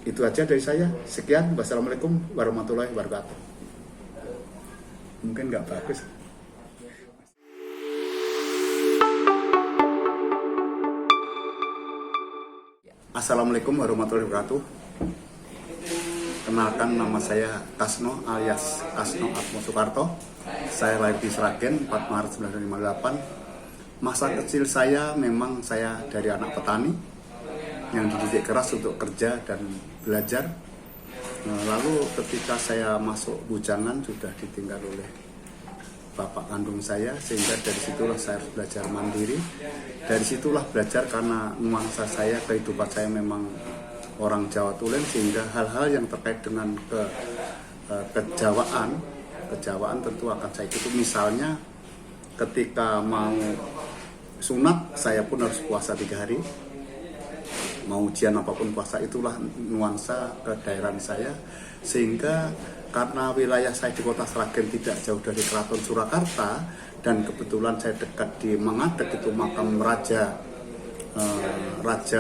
Itu aja dari saya. Sekian. Wassalamualaikum warahmatullahi wabarakatuh. Mungkin nggak bagus. Assalamualaikum warahmatullahi wabarakatuh. Kenalkan, nama saya Kasno alias Kasno Atmo Soekarto. Saya lahir di Sragen 4 Maret 1958. Masa kecil saya memang saya dari anak petani yang dididik keras untuk kerja dan belajar. Lalu ketika saya masuk bujangan sudah ditinggal oleh bapak kandung saya, sehingga dari situlah saya harus belajar mandiri. Dari situlah belajar karena nuansa saya, kehidupan saya memang orang Jawa Tulen, sehingga hal-hal yang terkait dengan kejawaan tentu akan saya ikuti. Misalnya ketika mau sunat, saya pun harus puasa 3 hari. Mau ujian apapun puasa, itulah nuansa kedaerahan saya. Sehingga karena wilayah saya di kota Sragen tidak jauh dari Keraton Surakarta, dan kebetulan saya dekat di Mengadek, itu makam Raja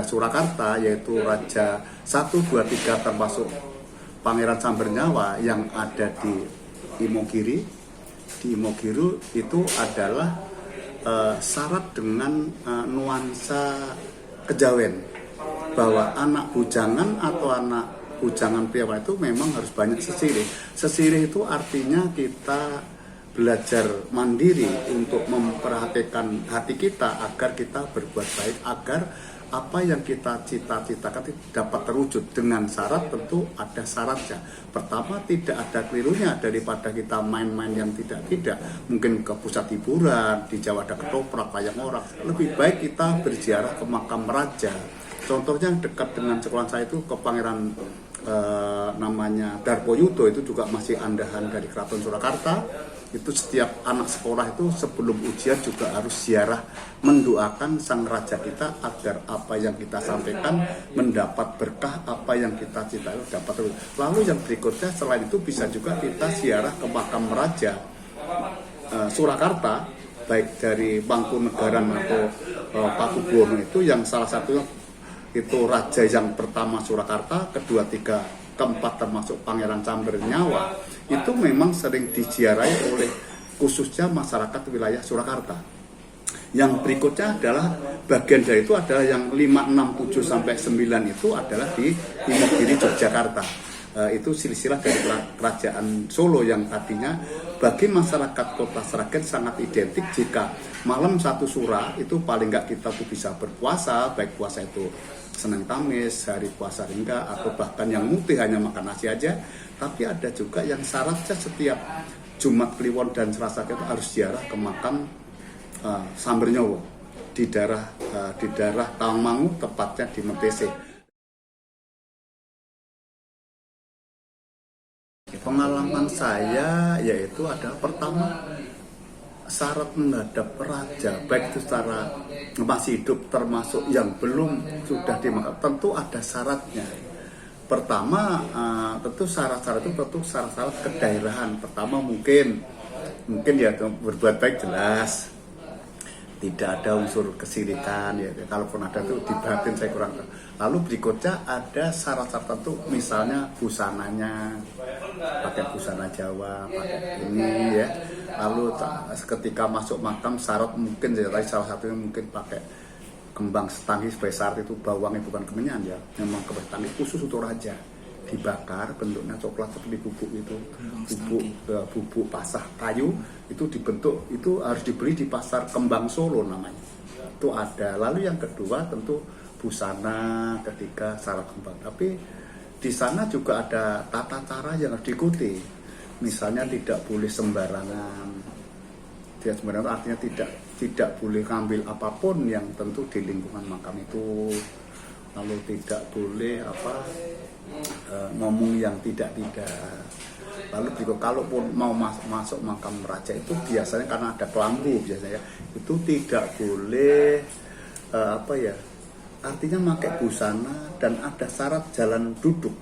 Surakarta, yaitu Raja 1, 2, 3 termasuk Pangeran Sambernyawa yang ada di Imogiri. Di Imogiri itu adalah syarat dengan nuansa kejawen, bahwa anak bujangan atau anak bujangan pria itu memang harus banyak sesirih. Sesirih itu artinya kita belajar mandiri untuk memperhatikan hati kita agar kita berbuat baik, agar apa yang kita cita-citakan dapat terwujud. Dengan syarat, tentu ada syaratnya. Pertama, tidak ada kelirunya daripada kita main-main yang tidak. Mungkin ke pusat hiburan, di Jawa ada ketoprak, wayang orang. Lebih baik kita berziarah ke makam raja. Contohnya dekat dengan sekolah saya itu ke Pangeran namanya Darpo Yudo, itu juga masih andahan dari Keraton Surakarta. Itu setiap anak sekolah itu sebelum ujian juga harus ziarah, mendoakan sang raja kita agar apa yang kita sampaikan mendapat berkah, apa yang kita cita dapat terus. Lalu yang berikutnya selain itu bisa juga kita ziarah ke makam raja Surakarta, baik dari Mangkunegaran atau Pakubuwono, itu yang salah satunya itu raja yang pertama Surakarta, kedua, 3, keempat termasuk Pangeran Sambernyawa, itu memang sering diziarahi oleh khususnya masyarakat wilayah Surakarta. Yang berikutnya adalah bagian dari itu adalah yang 5, 6, 7 sampai 9 itu adalah di Imogiri, Yogyakarta. Itu silsilah dari kerajaan Solo yang tadinya bagi masyarakat kota Sragen sangat identik. Jika malam 1 Sura itu paling nggak kita tuh bisa berpuasa, baik puasa itu Senin Kamis, hari puasa ringga, atau bahkan yang mutih hanya makan nasi aja. Tapi ada juga yang syaratnya setiap Jumat Kliwon dan Selasa itu harus ziarah ke makam Sambernyawa di daerah Tawangmangu, tepatnya di Mentese. Pengalaman saya yaitu adalah pertama, syarat menghadap raja, baik itu secara masih hidup termasuk yang belum sudah dimakan, tentu ada syaratnya. Pertama, tentu syarat-syarat itu tentu syarat-syarat kedaerahan. Pertama mungkin ya berbuat baik, jelas tidak ada unsur kesirikan ya. Kalaupun ada itu di batin saya kurang tahu. Lalu berikutnya ada syarat-syarat tertentu, misalnya busananya pakai busana Jawa, pakai ini ya. Lalu ketika masuk makam syarat mungkin ya, salah satunya mungkin pakai kembang setanggi sebagai syarat. Itu bawangnya bukan kemenyan ya, memang kembang setanggi khusus untuk raja, dibakar, bentuknya coklat seperti bubuk itu, bubuk pasah kayu, itu dibentuk, itu harus dibeli di pasar Kembang Solo namanya, itu ada. Lalu yang kedua tentu busana ketika syarat kembang, tapi di sana juga ada tata cara yang harus diikuti. Misalnya tidak boleh sembarangan, artinya tidak boleh ngambil apapun yang tentu di lingkungan makam itu. Lalu tidak boleh ngomong yang tidak. Lalu juga kalaupun mau masuk makam raja itu biasanya karena ada kelambu biasanya, itu tidak boleh artinya pakai busana, dan ada syarat jalan duduk.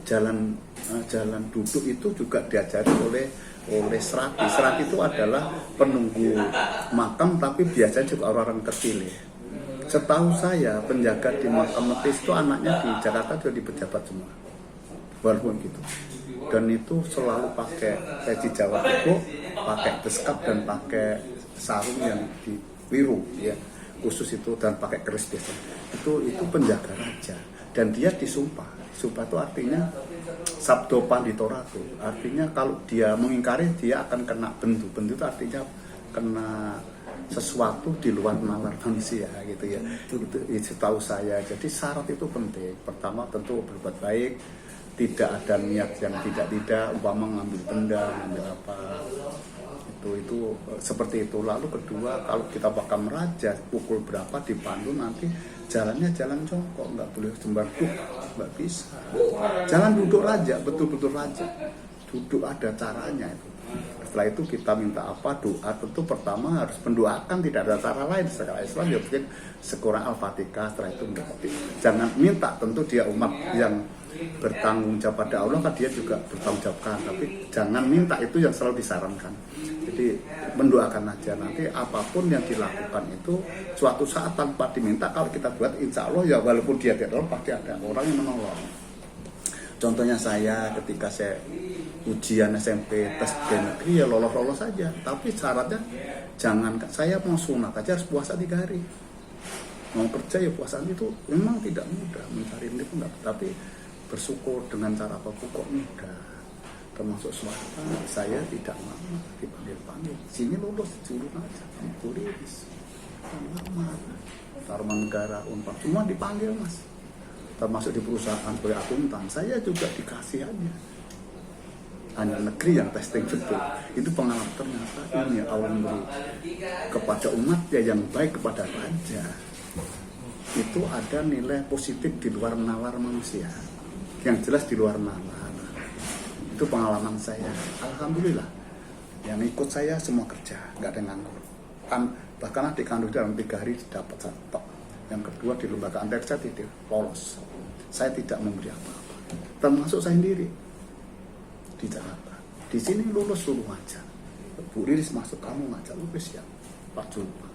Jalan duduk itu juga diajari oleh serati. Serati itu adalah penunggu makam, tapi biasanya juga orang-orang terpilih. Setahu saya penjaga di makam Metis itu anaknya di Jakarta juga di pejabat semua, walaupun gitu. Dan itu selalu pakai peci Jawa Kuku, pakai beskap dan pakai sarung yang di biru ya, khusus itu, dan pakai keris biasa. Itu penjaga raja, dan dia disumpah. Sumpah itu artinya sabdo panditoratu, artinya kalau dia mengingkari dia akan kena bendu. Bendu itu artinya kena sesuatu di luar nalar manusia gitu ya. Itu tahu saya. Jadi syarat itu penting. Pertama tentu berbuat baik, tidak ada niat yang tidak umpama ngambil benda, ngambil apa, itu seperti itu. Lalu kedua, kalau kita bakal raja pukul berapa dipandu, nanti jalannya jalan jongkok, nggak boleh sembar duduk, nggak bisa. Jalan duduk raja, betul-betul raja, duduk ada caranya itu. Setelah itu kita minta apa, doa. Tentu pertama harus mendoakan, tidak ada cara lain. Secara Islam ya mungkin sekurang Al-Fatihah. Setelah itu jangan minta, tentu dia umat yang bertanggung jawab pada Allah, kan dia juga bertanggung jawabkan, tapi jangan minta, itu yang selalu disarankan. Jadi mendoakan aja, nanti apapun yang dilakukan itu suatu saat tanpa diminta, kalau kita buat insya Allah ya walaupun dia tidak tolong, pasti ada orang yang menolong. Contohnya saya ketika saya ujian SMP tes di negeri ya lolos saja, tapi syaratnya jangan, saya mau sunat aja harus puasa 3 hari, mau kerja ya puasa. Itu memang tidak mudah, mencari itu enggak, tapi bersyukur dengan cara apapun kok mudah. Termasuk swasta, saya tidak lama dipanggil, sini lulus curun aja, tulis, lama, Taruman Negara, Unpad, semua dipanggil mas. Termasuk di perusahaan sebagai akuntan, saya juga dikasih aja. Hanya negeri yang testing betul. Itu pengalaman ternyata ini Allah memberi kepada umatnya yang baik, kepada raja. Itu ada nilai positif di luar nalar manusia. Yang jelas di luar nalar. Itu pengalaman saya. Alhamdulillah. Yang ikut saya semua kerja, nggak ada yang nganggur. Bahkan adik kandung dalam 3 hari dapat 1 top. Yang kedua di lembaga antar saya tidak lolos. Saya tidak memberi apa-apa. Termasuk saya sendiri di Jakarta. Di sini lulus aja. Bu Riris masuk, kamu ngajak lulus ya Pak Julpa.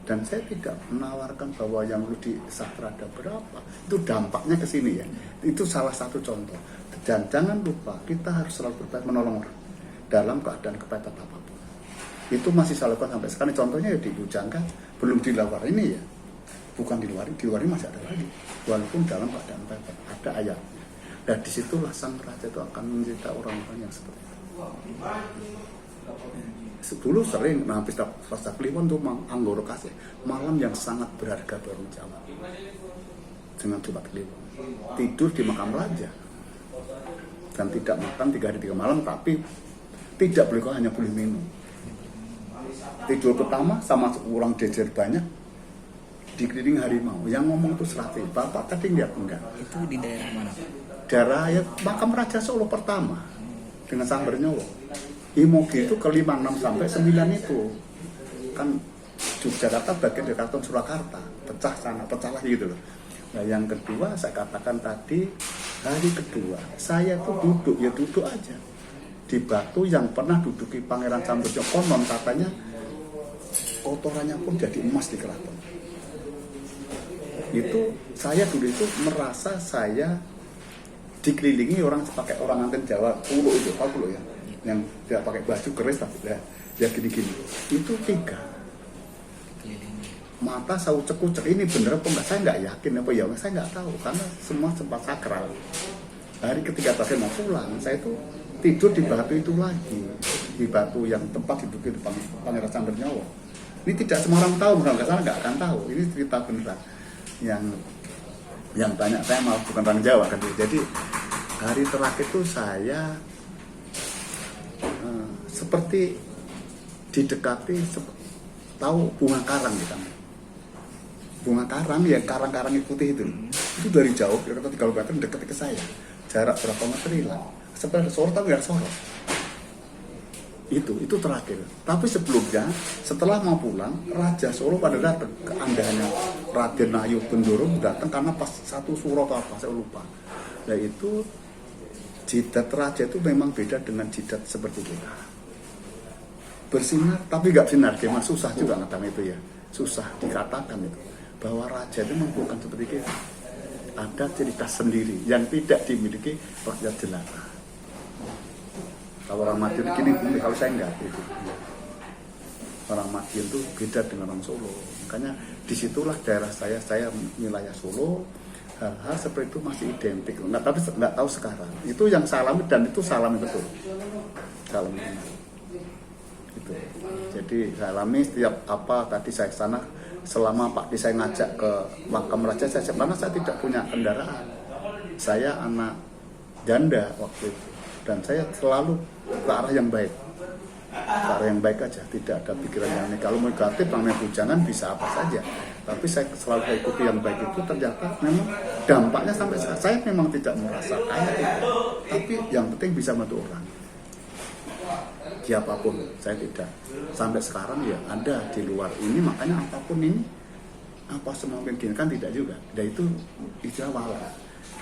Dan saya tidak menawarkan bahwa yang lu di sastra ada berapa. Itu dampaknya ke sini ya. Itu salah satu contoh. Dan jangan lupa kita harus selalu berbuat menolong orang dalam keadaan kepepet apapun. Itu masih saya lakukan sampai sekarang. Contohnya ya di Bujangga belum dilakukan ini ya. Bukan di luar ini masih ada lagi. Walaupun dalam keadaan kepepet ada ayatnya. Dan disitulah sang raja itu akan mencerita orang-orang yang seperti itu. Dulu sering pesta Kliwon itu Anggoro Kasih, malam yang sangat berharga baru Jawa. Dengan Debat Kliwon tidur di makam raja dan tidak makan 3 hari 3 malam, tapi tidak boleh, kok hanya boleh minum. Tidur pertama sama orang jejer banyak dikelilingi harimau, yang ngomong itu Serati. Bapak tadi lihat enggak? Itu di daerah mana? Daerah ya makam Raja Solo pertama dengan Sang Bernyowo. Imogi itu ke 5, 6 sampai 9 itu kan Yogyakarta bagian dari Keraton Surakarta, pecah sana, pecah lagi gitu loh. Nah yang kedua saya katakan tadi, hari kedua saya tuh duduk aja di batu yang pernah duduki Pangeran Samudra. Konon katanya kotorannya pun jadi emas di keraton. Itu saya dulu itu merasa saya dikelilingi orang pakai orang anten Jawa kulo itu, apa kulo ya, yang tidak pakai baju keris tapi ya gini-gini. Itu 3 mata saya ucek-ucek, ini bener apa enggak, saya nggak yakin apa ya, saya nggak tahu karena semua sempat sakral. Hari ketiga saya mau pulang, saya itu tidur di batu itu lagi, di batu yang tempat diduduki di Pangeran Sambernyowo. Ini tidak semua orang tahu, nggak akan tahu. Ini cerita beneran yang banyak saya malah bukan orang Jawa kan. Jadi hari terakhir itu saya seperti didekati, tahu bunga karang gitu. Bunga karang ya, karang-karang putih itu dari jauh, kira-kira 3 meter dekat ke saya, jarak berapa meter hilang. Sebenarnya sorot tapi nggak sorot. Itu terakhir. Tapi sebelumnya, setelah mau pulang, Raja Solo pada datang ke andahnya Raden Ayu Bendoro datang karena pas satu suro atau apa saya lupa. Nah itu jidat raja itu memang beda dengan jidat seperti kita. Bersinar tapi nggak sinar, memang susah juga ngatakan itu ya, susah dikatakan itu. bahwa raja itu memang bukan seperti kita. Ada ciri khas sendiri yang tidak dimiliki rakyat jelata. Kalau orang Madiun gini, kalau saya enggak gitu. Orang Madiun itu beda dengan orang Solo. Makanya disitulah daerah saya wilayah Solo, hal-hal seperti itu masih identik. Tapi nggak tahu sekarang. Itu yang saya alami dan itu saya alami betul. Kalau itu. Jadi saya alami setiap tadi saya ke sana, selama Pak Di saya ngajak ke makam raja, karena saya tidak punya kendaraan. Saya anak janda waktu itu dan saya selalu ke arah yang baik. Ke arah yang baik aja, tidak ada pikiran yang negatif. Kalau negatif, namanya bujangan bisa apa saja. Tapi saya selalu ikuti yang baik itu, ternyata memang dampaknya sampai saya memang tidak merasa kaya itu. Tapi yang penting bisa membantu orang. Siapapun, saya tidak. Sampai sekarang ya ada di luar ini, makanya apapun ini, apa semungkin kan tidak juga. Dan itu istilah wala.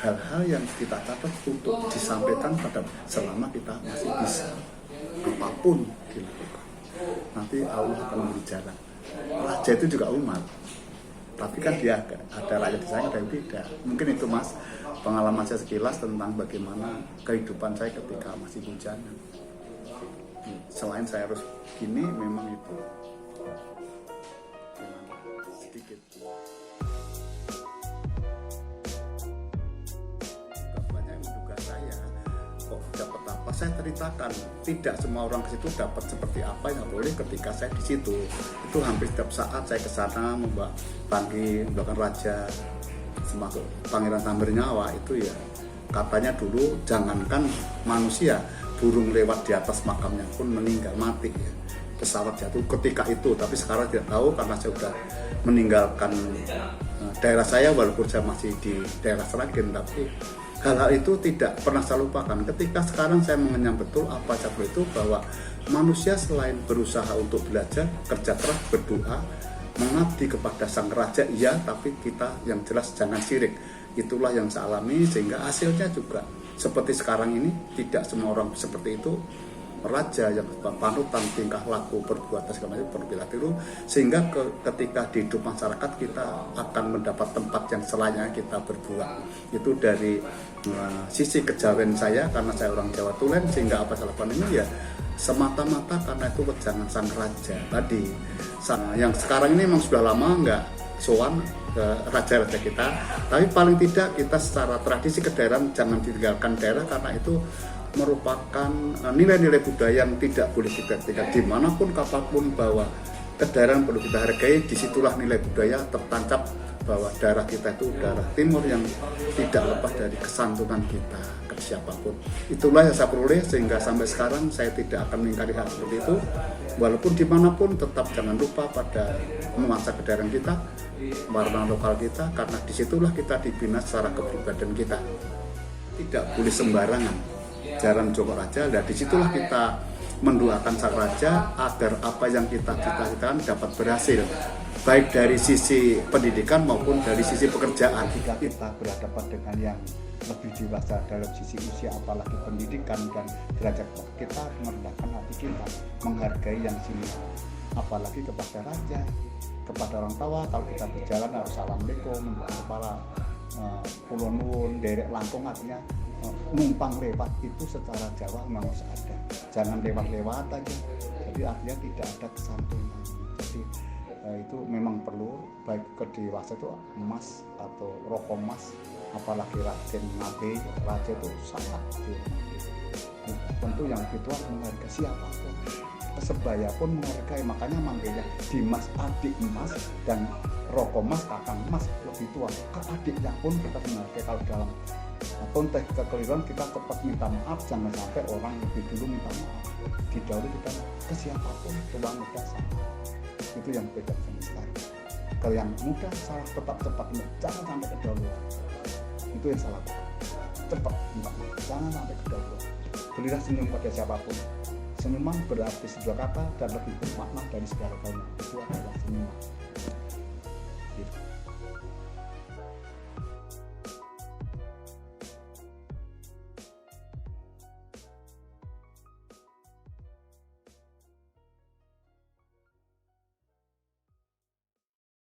Hal-hal yang kita catat untuk disampaikan pada selama kita masih bisa. Apapun dilakukan, nanti Allah akan memberi jalan. Raja itu juga umat, tapi kan dia ada rakyat di sana dan tidak. Mungkin itu Mas pengalaman saya sekilas tentang bagaimana kehidupan saya ketika masih bujangan. Selain saya harus gini, memang itu sedikit. Banyak yang menduga saya kok dapat apa, saya ceritakan. Tidak semua orang ke situ dapat seperti apa yang boleh ketika saya di situ. Itu hampir setiap saat saya ke sana membawa bahkan raja termasuk Pangeran Sambernyawa itu ya, katanya dulu jangankan manusia, burung lewat di atas makamnya pun meninggal mati ya. Pesawat jatuh ketika itu, tapi sekarang tidak tahu karena saya sudah meninggalkan daerah saya, walaupun saya masih di daerah Sragen, tapi hal-hal itu tidak pernah saya lupakan. Ketika sekarang saya mengenyam betul apa cabut itu, bahwa manusia selain berusaha untuk belajar, kerja keras, berdoa, mengabdi kepada sang raja, iya, tapi kita yang jelas jangan syirik. Itulah yang saya alami, sehingga hasilnya juga seperti sekarang ini. Tidak semua orang seperti itu. Raja yang panutan tingkah laku perbuatan segala macam berbilang, sehingga ketika di hidup masyarakat kita akan mendapat tempat yang selayaknya kita berbuat. Itu dari sisi kejawen saya, karena saya orang Jawa Tulen, sehingga apa saya lakukan ini ya semata-mata karena itu wejangan sang raja tadi. Yang sekarang ini memang sudah lama nggak sowan ke raja-raja kita, tapi paling tidak kita secara tradisi kedaerahan jangan ditinggalkan daerah, karena itu merupakan nilai-nilai budaya yang tidak boleh digantikan dimanapun kapanpun, bahwa kedaerahan perlu kita hargai. Disitulah nilai budaya tertancap bahwa daerah kita itu daerah timur yang tidak lepas dari kesantunan kita ke siapapun. Itulah yang saya peroleh, sehingga sampai sekarang saya tidak akan mengingkari hal seperti itu. Walaupun dimanapun tetap jangan lupa pada nuansa kedaerahan kita, warna lokal kita, karena disitulah kita dibina secara kepribadian kita. Tidak boleh sembarangan jalan Joko Raja, dan disitulah kita mendoakan sang raja agar apa yang kita cita-citakan dapat berhasil, baik dari sisi pendidikan maupun dari sisi pekerjaan. Jika kita berhadapan dengan yang lebih dewasa dalam sisi usia, apalagi pendidikan dan derajat, kita merendahkan hati kita, menghargai yang sini, apalagi kepada raja, kepada orang tua. Kalau kita berjalan harus assalamualaikum, menundukkan kepala, pulo nuwun, derek langkung, artinya numpang lewat itu secara Jawa memang harus ada. Jangan lewat-lewat aja. Jadi artinya tidak ada kesantunan. Jadi itu memang perlu, baik ke dewasa itu emas atau rokok emas, apalagi Raden Nabi raja itu sangat dihormati. Tentu yang itu menghargai siapapun, sebaya pun menghargai. Makanya manggilnya Dimas adik emas dan rokok emas kakang emas, lebih tua. Ke adiknya pun kita menghargai. Kalau dalam konteks kekeliruan kita cepat minta maaf, jangan sampai orang lebih dulu minta maaf. Didahului kita ke siapapun, tua muda sama. Itu yang beda sama sekali. Kalau yang muda salah tetap cepat, jangan sampai kedahuluan. Itu yang salah. Cepat minta maaf, jangan sampai kedahuluan. Berilah senyum pada siapapun. Senyuman berarti sebuah kata dan lebih bermakna dari segala-galanya. Itu adalah senyuman.